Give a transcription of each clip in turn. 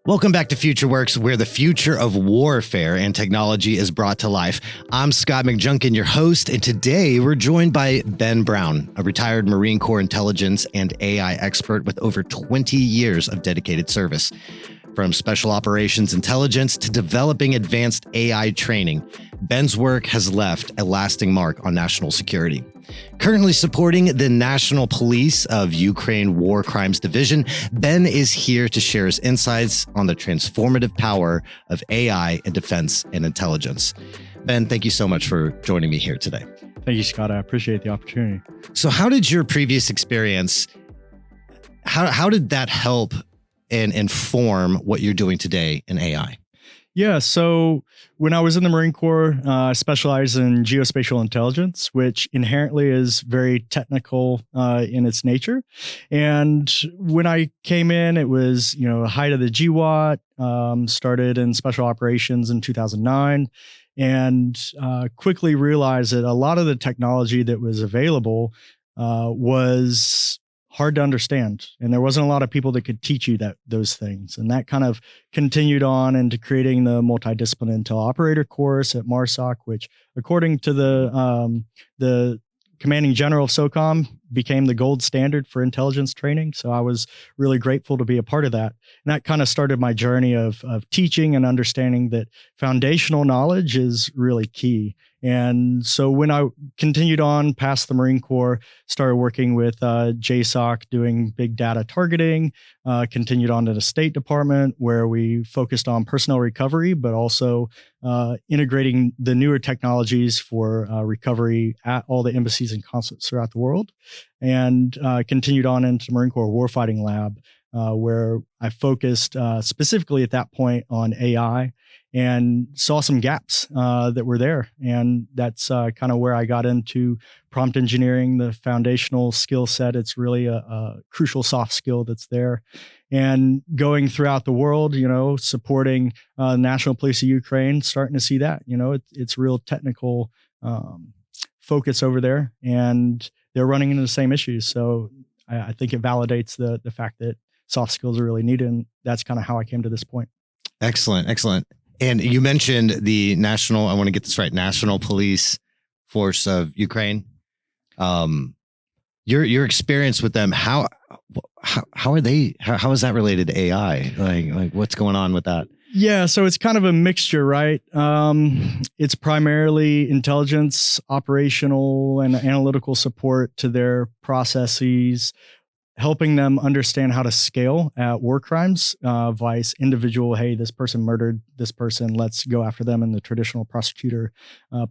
Welcome back to FutureWerx, where the future of warfare and technology is brought to life. I'm Scott McJunkin, your host, and today we're joined by Ben Brown, a retired Marine Corps intelligence and AI expert with over 20 years of dedicated service. From special operations intelligence to developing advanced AI training, Ben's work has left a lasting mark on national security. Currently supporting the National Police of Ukraine War Crimes Division, Ben is here to share his insights on the transformative power of AI in defense and intelligence. Ben, thank you so much for joining me here today. Thank you, Scott. I appreciate the opportunity. So how did your previous experience, how did that help and inform what you're doing today in AI? Yeah. So when I was in the Marine Corps, I specialized in geospatial intelligence, which inherently is very technical in its nature. And when I came in, it was, the height of the GWAT, started in special operations in 2009, and quickly realized that a lot of the technology that was available was hard to understand. And there wasn't a lot of people that could teach you those things. And that kind of continued on into creating the multidisciplinary intel operator course at MARSOC, which according to the commanding general of SOCOM became the gold standard for intelligence training. So I was really grateful to be a part of that. And that kind of started my journey of teaching and understanding that foundational knowledge is really key. And so when I continued on past the Marine Corps, started working with JSOC doing big data targeting, continued on to the State Department where we focused on personnel recovery, but also integrating the newer technologies for recovery at all the embassies and consulates throughout the world, and continued on into the Marine Corps Warfighting Lab, where I focused specifically at that point on AI and saw some gaps that were there. And that's kind of where I got into prompt engineering, the foundational skill set. It's really a crucial soft skill that's there. And going throughout the world, supporting National Police of Ukraine, starting to see that, it's real technical focus over there, and they're running into the same issues. So I think it validates the fact that soft skills are really needed. And that's kind of how I came to this point. Excellent. Excellent. And you mentioned the I want to get this right, National Police Force of Ukraine. Your experience with them, how are they, how is that related to AI? Like what's going on with that? Yeah, so it's kind of a mixture, right? It's primarily intelligence, operational, and analytical support to their processes, helping them understand how to scale at war crimes, vice individual, hey, this person murdered this person, let's go after them in the traditional prosecutor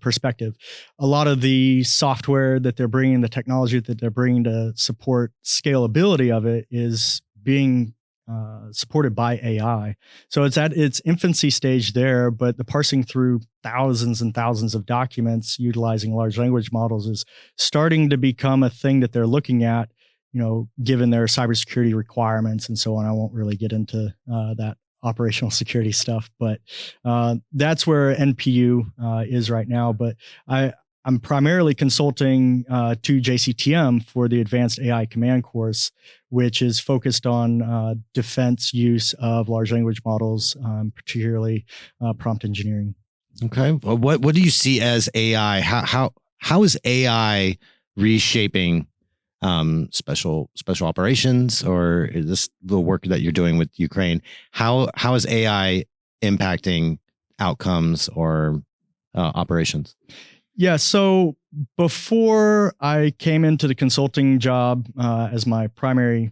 perspective. A lot of the software that they're bringing, the technology that they're bringing to support scalability of it is being supported by AI. So it's at its infancy stage there, but the parsing through thousands and thousands of documents utilizing large language models is starting to become a thing that they're looking at, given their cybersecurity requirements and so on. I won't really get into that operational security stuff, but that's where NPU is right now. But I'm primarily consulting to JCTM for the Advanced AI Command course, which is focused on defense use of large language models, particularly prompt engineering. Okay. Well, what do you see as AI? How is AI reshaping special operations, or is this the work that you're doing with Ukraine? How is AI impacting outcomes or operations? Yeah. So before I came into the consulting job as my primary,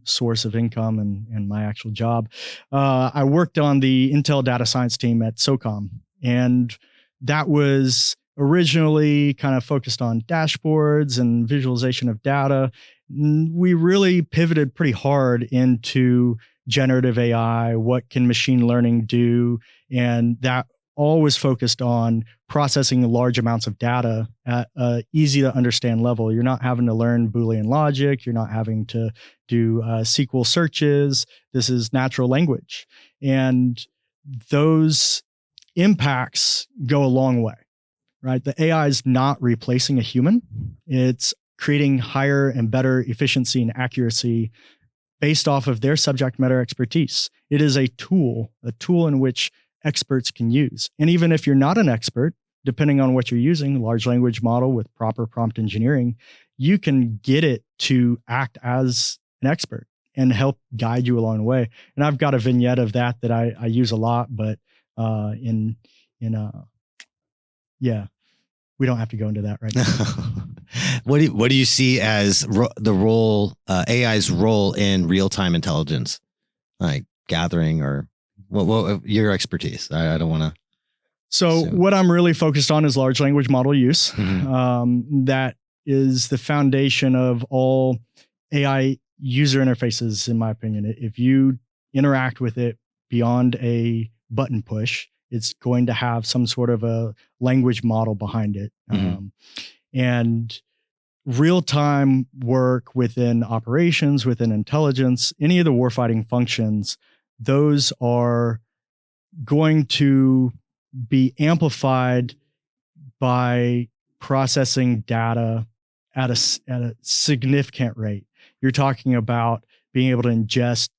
source of income and my actual job, I worked on the Intel data science team at SOCOM, and that was originally kind of focused on dashboards and visualization of data. We really pivoted pretty hard into generative AI. What can machine learning do? And that all was focused on processing large amounts of data at an easy to understand level. You're not having to learn Boolean logic. You're not having to do SQL searches. This is natural language. And those impacts go a long way, right? The AI is not replacing a human. It's creating higher and better efficiency and accuracy based off of their subject matter expertise. It is a tool in which experts can use. And even if you're not an expert, depending on what you're using, large language model with proper prompt engineering, you can get it to act as an expert and help guide you along the way. And I've got a vignette of that I use a lot, but yeah, we don't have to go into that right now. What do you see as the role, AI's role in real-time intelligence, like gathering, or what your expertise? I don't want to. So what I'm really focused on is large language model use. That is the foundation of all AI user interfaces, in my opinion. If you interact with it beyond a button push, it's going to have some sort of a language model behind it. And real-time work within operations, within intelligence, any of the warfighting functions, those are going to be amplified by processing data at a significant rate. You're talking about being able to ingest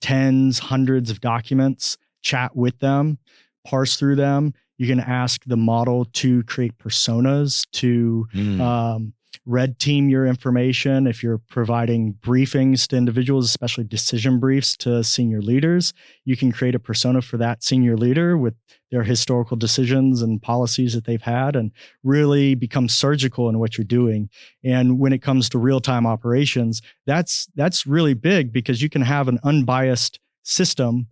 tens, hundreds of documents, chat with them, parse through them. You can ask the model to create personas, to red team your information. If you're providing briefings to individuals, especially decision briefs to senior leaders, you can create a persona for that senior leader with their historical decisions and policies that they've had, and really become surgical in what you're doing. And when it comes to real-time operations, that's really big, because you can have an unbiased system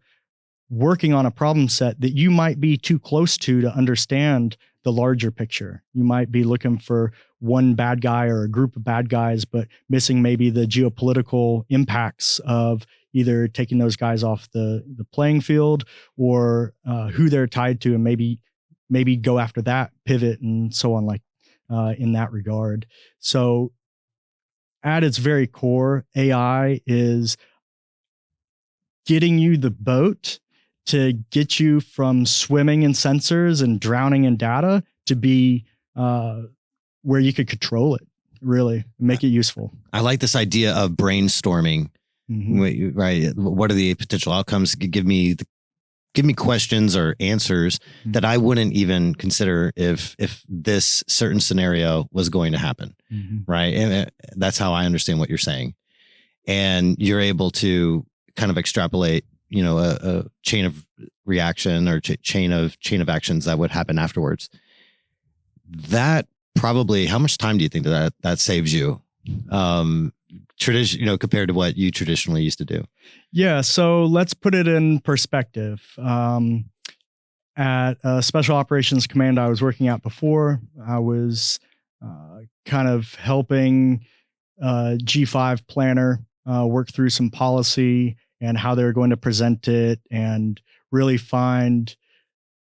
working on a problem set that you might be too close to understand the larger picture. You might be looking for one bad guy or a group of bad guys, but missing maybe the geopolitical impacts of either taking those guys off the playing field, or who they're tied to, and maybe go after that, pivot, and so on, like in that regard. So at its very core, AI is getting you the boat to get you from swimming in sensors and drowning in data to be where you could control it, really make it useful. I like this idea of brainstorming. Right? What are the potential outcomes? Give me questions or answers that I wouldn't even consider if this certain scenario was going to happen. Right? And that's how I understand what you're saying. And you're able to kind of extrapolate, a chain of reaction or chain of actions that would happen afterwards. That probably, how much time do you think that saves you? Compared to what you traditionally used to do? Yeah. So let's put it in perspective. At a special operations command I was working at before, I was kind of helping G5 planner work through some policy and how they're going to present it, and really find,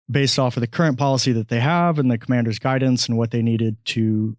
based off of the current policy that they have and the commander's guidance and what they needed to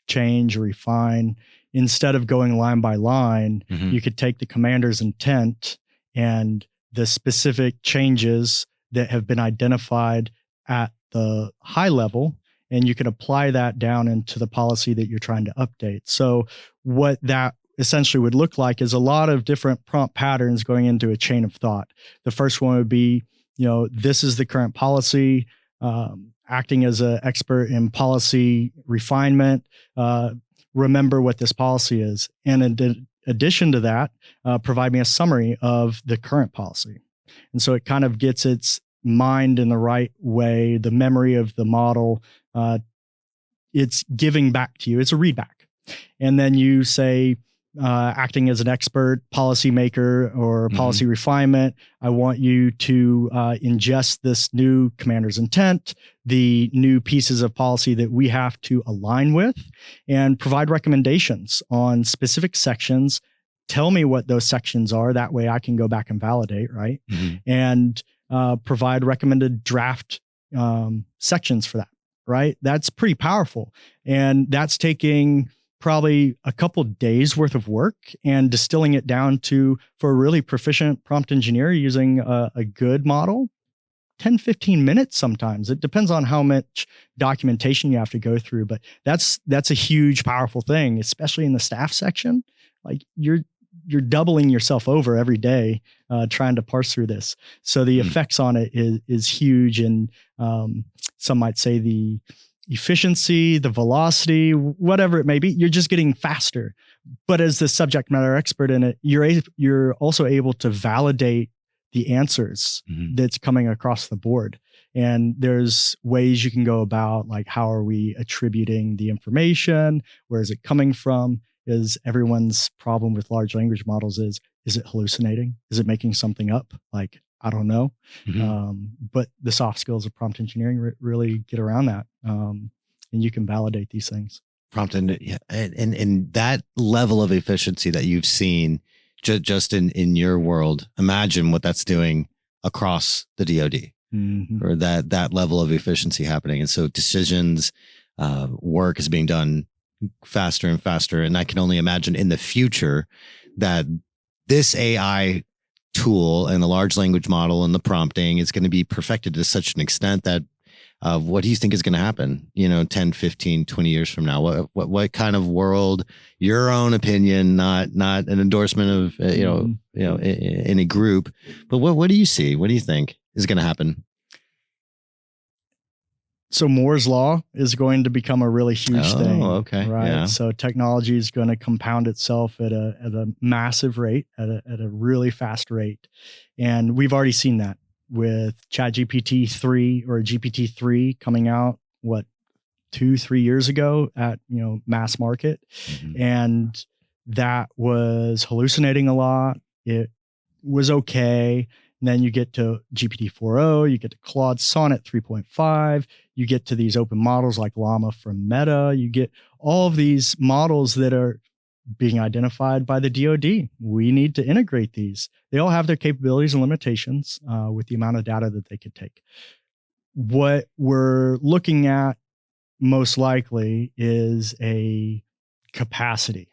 change or refine, instead of going line by line, you could take the commander's intent and the specific changes that have been identified at the high level, and you can apply that down into the policy that you're trying to update. So what that essentially would look like is a lot of different prompt patterns going into a chain of thought. The first one would be, this is the current policy, acting as an expert in policy refinement. Remember what this policy is. And in addition to that, provide me a summary of the current policy. And so it kind of gets its mind in the right way, the memory of the model. It's giving back to you. It's a readback. And then you say, acting as an expert policymaker or policy refinement, I want you to ingest this new commander's intent, the new pieces of policy that we have to align with, and provide recommendations on specific sections. Tell me what those sections are. That way I can go back and validate, right? And provide recommended draft sections for that, right? That's pretty powerful. And that's taking probably a couple days worth of work and distilling it down to, for a really proficient prompt engineer using a good model, 10, 15 minutes sometimes. It depends on how much documentation you have to go through, but that's a huge, powerful thing, especially in the staff section. Like, you're you're doubling yourself over every day trying to parse through this. So the effects on it is huge, and some might say the efficiency, the velocity, whatever it may be, you're just getting faster. But as the subject matter expert in it, you're also able to validate the answers that's coming across the board. And there's ways you can go about, like, how are we attributing the information? Where is it coming from? Is everyone's problem with large language models is it hallucinating? Is it making something up? Like, I don't know. But the soft skills of prompt engineering really get around that. And you can validate these things. Yeah. And that level of efficiency that you've seen just in your world, imagine what that's doing across the DoD, or that level of efficiency happening. And so decisions, work is being done faster and faster. And I can only imagine in the future that this AI tool and the large language model and the prompting is going to be perfected to such an extent that what do you think is going to happen, 10, 15, 20 years from now? What kind of world, your own opinion, not an endorsement of, any group, but what do you see? What do you think is going to happen? So Moore's law is going to become a really huge thing. Okay. Right. Yeah. So technology is going to compound itself at a massive rate, at a really fast rate. And we've already seen that with ChatGPT 3 or GPT-3 coming out, 2-3 years ago at, mass market. And that was hallucinating a lot. It was okay. And then you get to GPT-4o, you get to Claude Sonnet 3.5, you get to these open models like Llama from Meta, you get all of these models that are being identified by the DoD. We need to integrate these. They all have their capabilities and limitations with the amount of data that they could take. What we're looking at most likely is a capacity.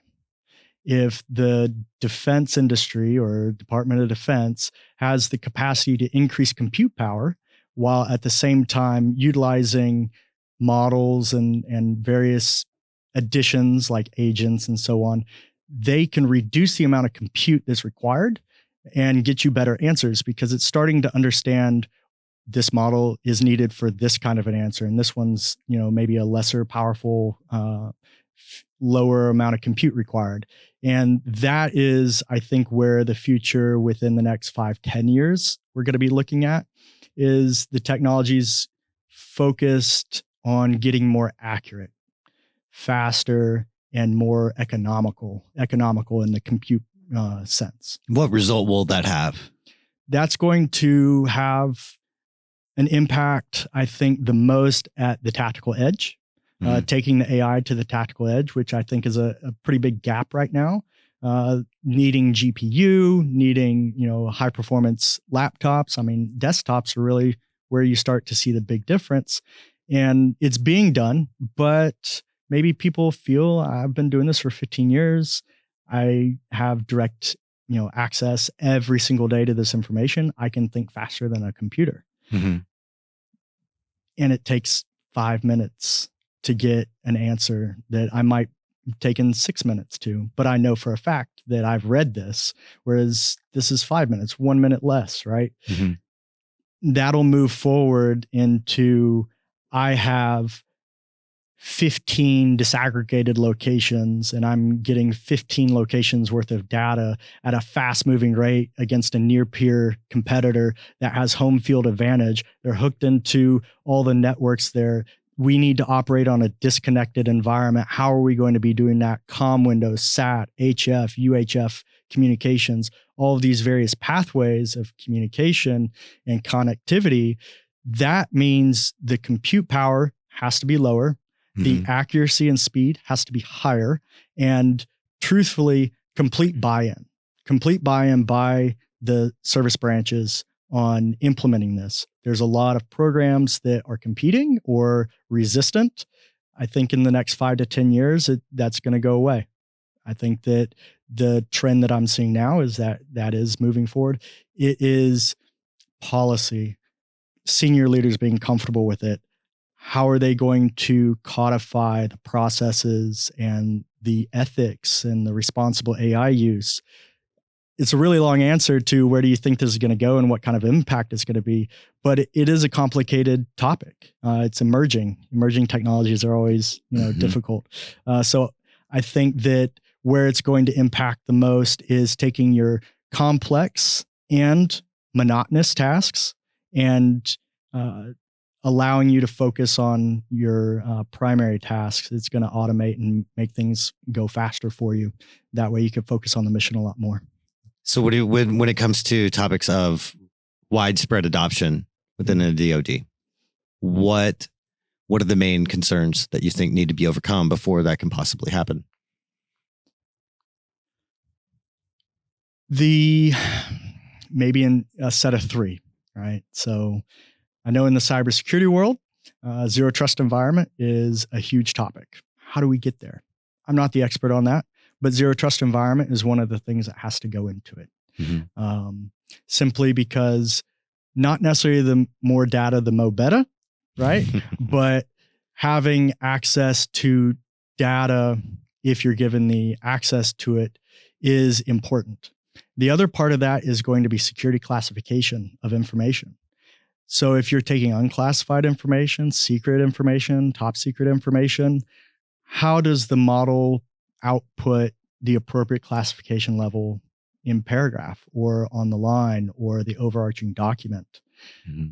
If the defense industry or Department of Defense has the capacity to increase compute power while at the same time utilizing models and various additions like agents and so on, they can reduce the amount of compute that's required and get you better answers, because it's starting to understand this model is needed for this kind of an answer. And this one's, maybe a lesser powerful, lower amount of compute required. And that is, I think, where the future within the next 5-10 years we're going to be looking at is the technologies focused on getting more accurate, faster, and more economical in the compute sense. What result will that have? That's going to have an impact, I think, the most at the tactical edge. Taking the AI to the tactical edge, which I think is a pretty big gap right now, needing GPU, needing, high performance laptops. I mean, desktops are really where you start to see the big difference, and it's being done, but maybe people feel I've been doing this for 15 years. I have direct, access every single day to this information. I can think faster than a computer. And it takes 5 minutes to get an answer that I might have taken 6 minutes to, but I know for a fact that I've read this, whereas this is 5 minutes, 1 minute less, right? That'll move forward into, I have 15 disaggregated locations and I'm getting 15 locations worth of data at a fast moving rate against a near peer competitor that has home field advantage. They're hooked into all the networks there. We need to operate on a disconnected environment. How are we going to be doing that? COM windows, SAT, HF, UHF communications, all of these various pathways of communication and connectivity. That means the compute power has to be lower. The accuracy and speed has to be higher. And truthfully, complete buy-in by the service branches on implementing this. There's a lot of programs that are competing or resistant. I think in the next 5 to 10 years, that's going to go away. I think that the trend that I'm seeing now is that is moving forward. It is policy, senior leaders being comfortable with it. How are they going to codify the processes and the ethics and the responsible AI use? it's a really long answer to where do you think this is going to go and what kind of impact it's going to be. But it is a complicated topic. It's emerging. Emerging technologies are always, difficult. So I think that where it's going to impact the most is taking your complex and monotonous tasks and allowing you to focus on your primary tasks. It's going to automate and make things go faster for you. That way you can focus on the mission a lot more. So when it comes to topics of widespread adoption within a DoD, what are the main concerns that you think need to be overcome before that can possibly happen? Maybe in a set of three, right? So I know in the cybersecurity world, zero trust environment is a huge topic. How do we get there? I'm not the expert on that, but zero trust environment is one of the things that has to go into it. Mm-hmm. Simply because not necessarily the more data, the more better, right? But having access to data, if you're given the access to it, is important. The other part of that is going to be security classification of information. So if you're taking unclassified information, secret information, top secret information, how does the model output the appropriate classification level in paragraph or on the line or the overarching document? Mm-hmm.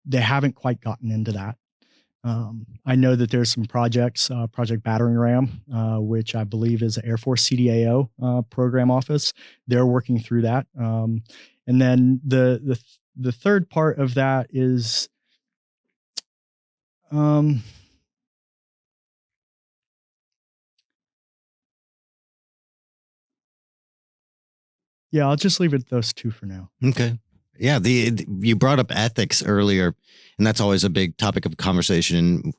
They haven't quite gotten into that. I know that there's some projects, Project Battering Ram, which I believe is the Air Force CDAO program office. They're working through that. And then the third part of that is, yeah, I'll just leave it at those two for now. Okay. Yeah, you brought up ethics earlier, and that's always a big topic of conversation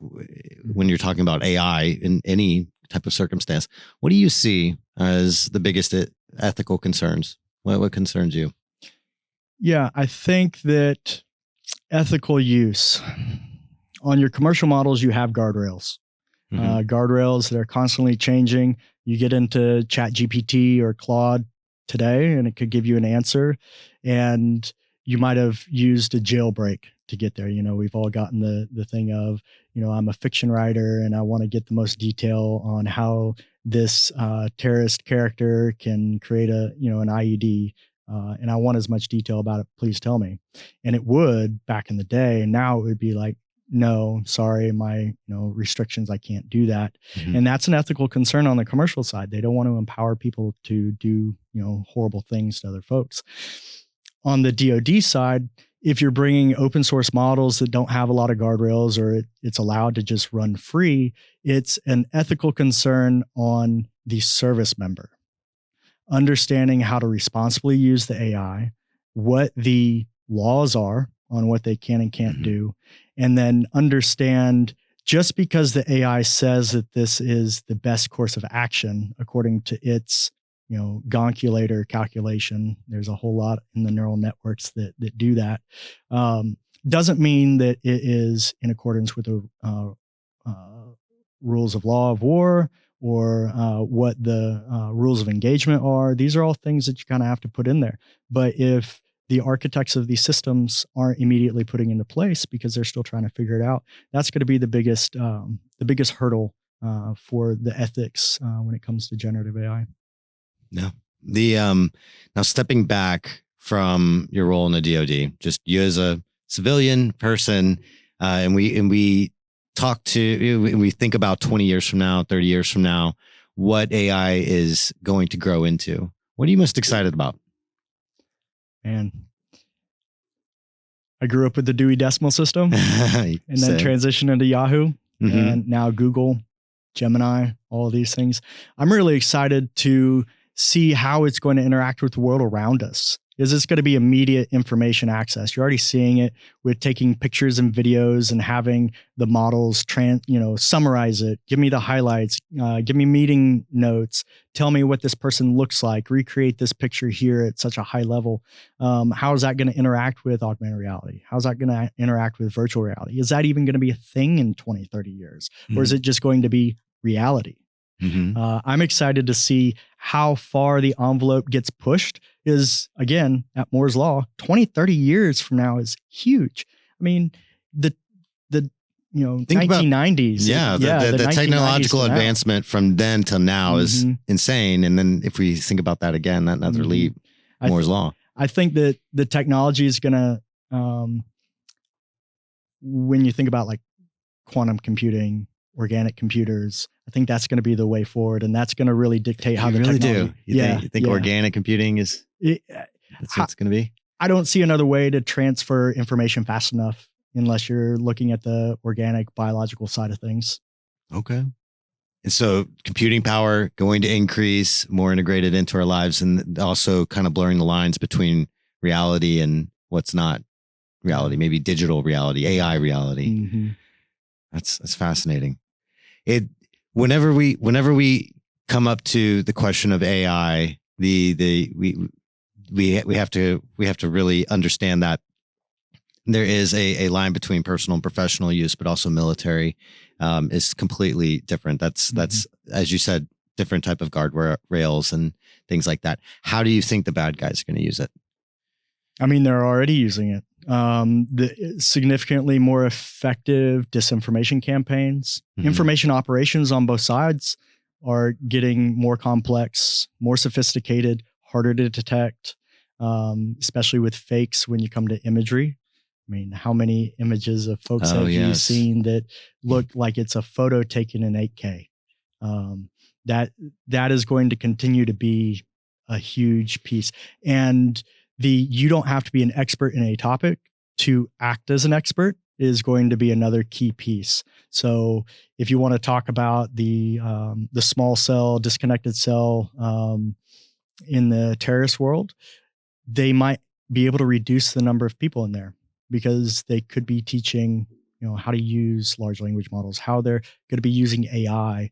when you're talking about AI in any type of circumstance. What do you see as the biggest ethical concerns? What concerns you? Yeah, I think that ethical use on your commercial models, you have guardrails. Mm-hmm. Guardrails that are constantly changing. You get into ChatGPT or Claude today, and it could give you an answer, and you might have used a jailbreak to get there. We've all gotten the thing of, I'm a fiction writer and I want to get the most detail on how this terrorist character can create an IED, and I want as much detail about it. Please tell me. And it would back in the day, and now it would be like, no, sorry, my restrictions, I can't do that. Mm-hmm. And that's an ethical concern on the commercial side. They don't want to empower people to do horrible things to other folks. On the DoD side, if you're bringing open source models that don't have a lot of guardrails, or it's allowed to just run free, it's an ethical concern on the service member. Understanding how to responsibly use the AI, what the laws are on what they can and can't do, and then understand just because the AI says that this is the best course of action according to its gonculator calculation. There's a whole lot in the neural networks that do that. Doesn't mean that it is in accordance with the rules of law of war or what the rules of engagement are. These are all things that you kind of have to put in there. But if the architects of these systems aren't immediately putting into place because they're still trying to figure it out, that's going to be the biggest hurdle for the ethics when it comes to generative AI. No. Now stepping back from your role in the DoD, just you as a civilian person, and we think about 20 years from now, 30 years from now, what AI is going to grow into. What are you most excited about? Man, I grew up with the Dewey Decimal System and then transitioned into Yahoo, and now Google, Gemini, all of these things. I'm really excited to see how it's going to interact with the world around us. Is this going to be immediate information access? You're already seeing it with taking pictures and videos and having the models summarize it. Give me the highlights. Give me meeting notes. Tell me what this person looks like. Recreate this picture here at such a high level. How is that going to interact with augmented reality? How's that going to interact with virtual reality? Is that even going to be a thing in 20, 30 years? Or is it just going to be reality? Mhm. I'm excited to see how far the envelope gets pushed. Is again, at Moore's law, 20, 30 years from now is huge. I mean, the Think about 1990s. yeah, The the 1990s technological to now. advancement from then till now is Mhm. insane. And then if we think about that again, that another Mhm. leap, I Moore's th- law. I think that the technology is gonna, when you think about like quantum computing, organic computers, I think that's going to be the way forward, and that's going to really dictate how You the really technology. do. You think organic computing is It, that's what it's going to be? I don't see another way to transfer information fast enough unless you're looking at the organic biological side of things. Okay. And so computing power going to increase, more integrated into our lives, and also kind of blurring the lines between reality and what's not reality, maybe digital reality, AI reality. Mm-hmm. That's fascinating. It whenever we come up to the question of AI, we have to really understand that there is a line between personal and professional use, but also military is completely different. That's as you said, different type of guardrails and things like that. How do you think the bad guys are going to use it? I mean, they're already using it. The significantly more effective disinformation campaigns, information operations on both sides are getting more complex, more sophisticated, harder to detect, especially with fakes when you come to imagery. I mean, how many images of folks have you seen that look like it's a photo taken in 8K? That is going to continue to be a huge piece. And you don't have to be an expert in a topic to act as an expert is going to be another key piece. So if you want to talk about the small cell, disconnected cell in the terrorist world, they might be able to reduce the number of people in there because they could be teaching, how to use large language models, how they're going to be using AI.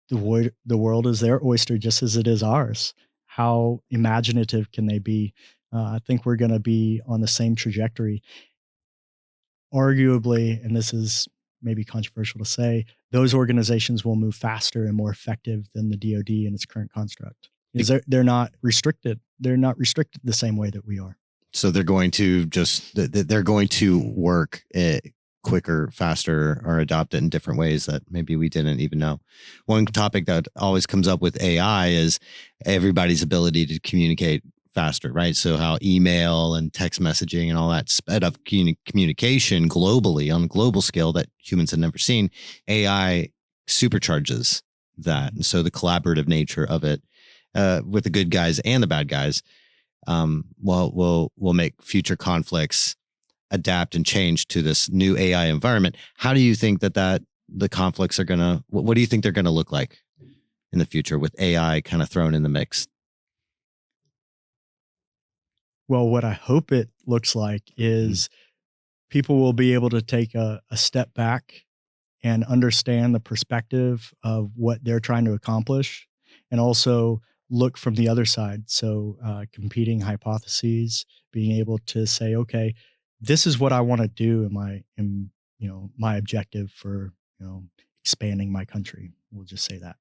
The world is their oyster just as it is ours. How imaginative can they be? I think we're going to be on the same trajectory. Arguably, and this is maybe controversial to say, those organizations will move faster and more effective than the DoD in its current construct. They're not restricted. They're not restricted the same way that we are. So they're going to work quicker, faster, or adopt it in different ways that maybe we didn't even know. One topic that always comes up with AI is everybody's ability to communicate faster, right? So how email and text messaging and all that sped up communication globally on a global scale that humans had never seen. AI supercharges that. And so the collaborative nature of it with the good guys and the bad guys will make future conflicts adapt and change to this new AI environment. How do you think that the conflicts are gonna? What do you think they're gonna look like in the future with AI kind of thrown in the mix? Well, what I hope it looks like is people will be able to take a step back and understand the perspective of what they're trying to accomplish, and also look from the other side. So competing hypotheses, being able to say, okay, this is what I want to do in my objective for expanding my country. We'll just say that.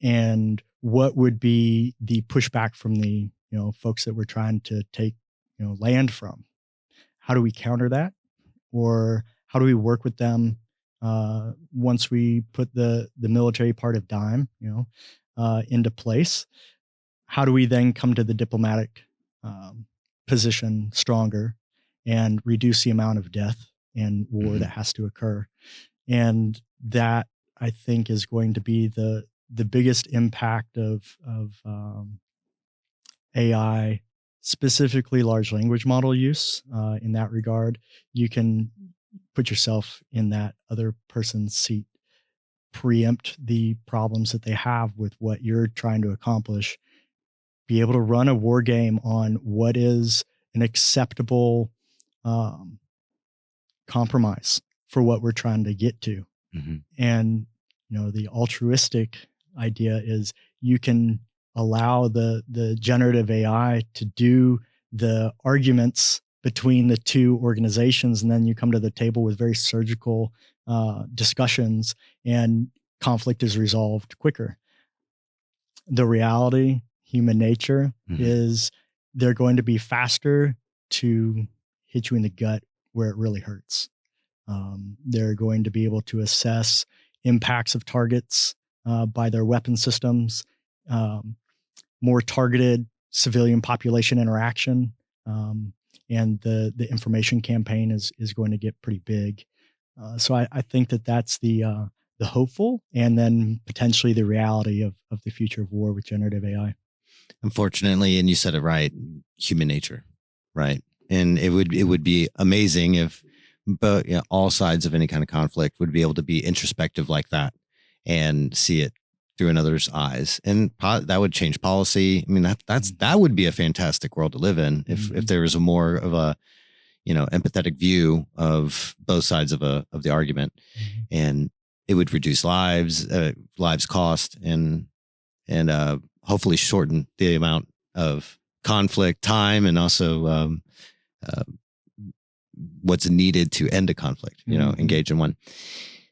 And what would be the pushback from the folks that we're trying to take land from? How do we counter that? Or how do we work with them once we put the military part of DIME, into place? How do we then come to the diplomatic position stronger and reduce the amount of death and war that has to occur? And that, I think, is going to be the biggest impact of AI, specifically large language model use. In that regard, you can put yourself in that other person's seat, preempt the problems that they have with what you're trying to accomplish, be able to run a war game on what is an acceptable compromise for what we're trying to get to. And the altruistic idea is you can allow the generative AI to do the arguments between the two organizations, and then you come to the table with very surgical discussions, and conflict is resolved quicker. The reality, human nature, is they're going to be faster to hit you in the gut where it really hurts. They're going to be able to assess impacts of targets by their weapon systems, more targeted civilian population interaction, and the information campaign is going to get pretty big. So I think that's the hopeful, and then potentially the reality of the future of war with generative AI. Unfortunately, and you said it right, human nature, right? And it would be amazing if all sides of any kind of conflict would be able to be introspective like that and see it through another's eyes, and that would change policy. I mean, that would be a fantastic world to live in if there was a more of a empathetic view of both sides of the argument, and it would reduce lives cost, and hopefully shorten the amount of conflict time, and also what's needed to end a conflict, engage in one.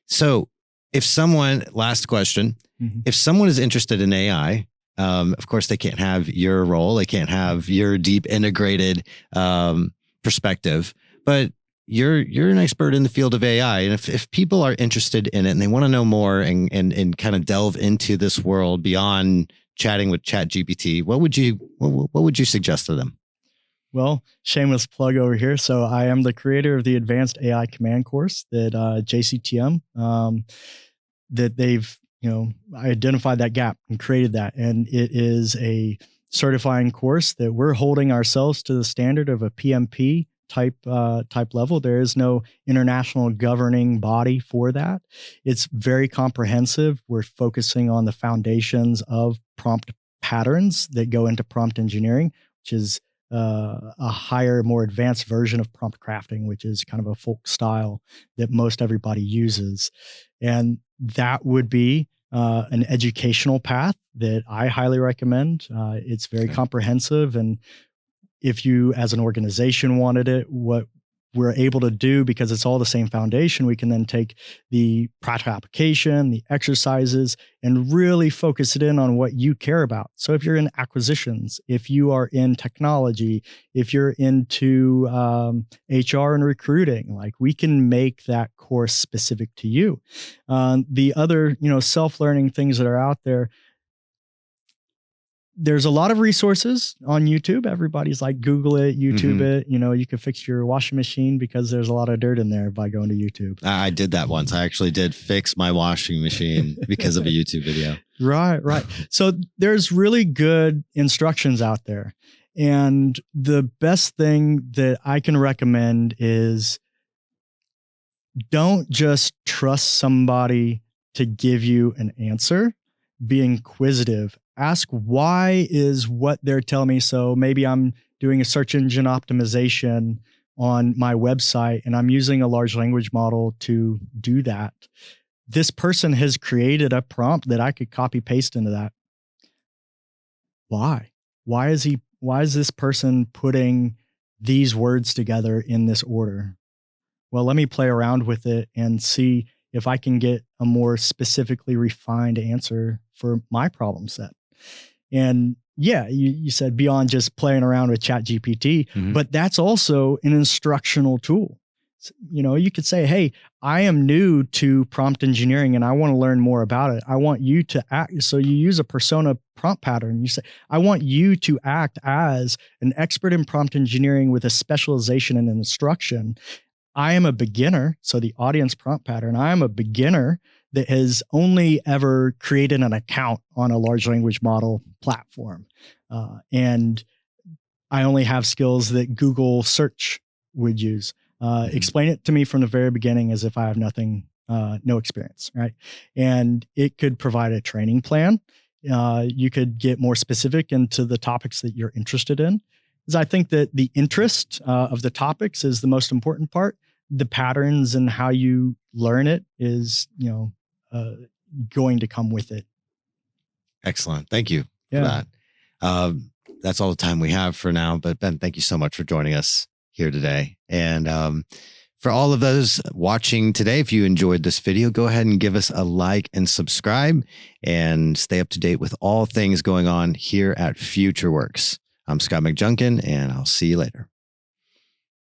So if someone, last question, if someone is interested in AI, of course they can't have your role, they can't have your deep integrated perspective, but you're an expert in the field of AI. And if people are interested in it and they want to know more and kind of delve into this world beyond chatting with ChatGPT, what would you suggest to them? Well, shameless plug over here. So I am the creator of the Advanced AI Command course that JCTM, that they've, I identified that gap and created that. And it is a certifying course that we're holding ourselves to the standard of a PMP type level. There is no international governing body for that. It's very comprehensive. We're focusing on the foundations of prompt patterns that go into prompt engineering, which is a higher, more advanced version of prompt crafting, which is kind of a folk style that most everybody uses. And that would be an educational path that I highly recommend. It's very comprehensive. And if you, as an organization, wanted it, what we're able to do, because it's all the same foundation, we can then take the practical application, the exercises, and really focus it in on what you care about. So if you're in acquisitions, if you are in technology, if you're into HR and recruiting, like, we can make that course specific to you. The other, self-learning things that are out there, there's a lot of resources on YouTube. Everybody's like, Google it, YouTube it. You can fix your washing machine because there's a lot of dirt in there by going to YouTube. I did that once. I actually did fix my washing machine because of a YouTube video. Right. So there's really good instructions out there. And the best thing that I can recommend is don't just trust somebody to give you an answer. Be inquisitive. Ask, why is what they're telling me? So maybe I'm doing a search engine optimization on my website and I'm using a large language model to do that. This person has created a prompt that I could copy paste into that. Why? Why is this person putting these words together in this order? Well, let me play around with it and see if I can get a more specifically refined answer for my problem set. And yeah, you said beyond just playing around with ChatGPT, but that's also an instructional tool. So, you could say, hey, I am new to prompt engineering and I want to learn more about it. I want you to act. So you use a persona prompt pattern. You say, I want you to act as an expert in prompt engineering with a specialization in instruction. I am a beginner. So the audience prompt pattern, I am a beginner that has only ever created an account on a large language model platform. And I only have skills that Google search would use. Explain it to me from the very beginning as if I have no experience, right? And it could provide a training plan. You could get more specific into the topics that you're interested in. Because I think that the interest of the topics is the most important part. The patterns and how you learn it is, going to come with it. Excellent. Thank you for that. That's all the time we have for now. But Ben, thank you so much for joining us here today. And For all of those watching today, if you enjoyed this video, go ahead and give us a like and subscribe and stay up to date with all things going on here at FutureWerx. I'm Scott McJunkin, and I'll see you later.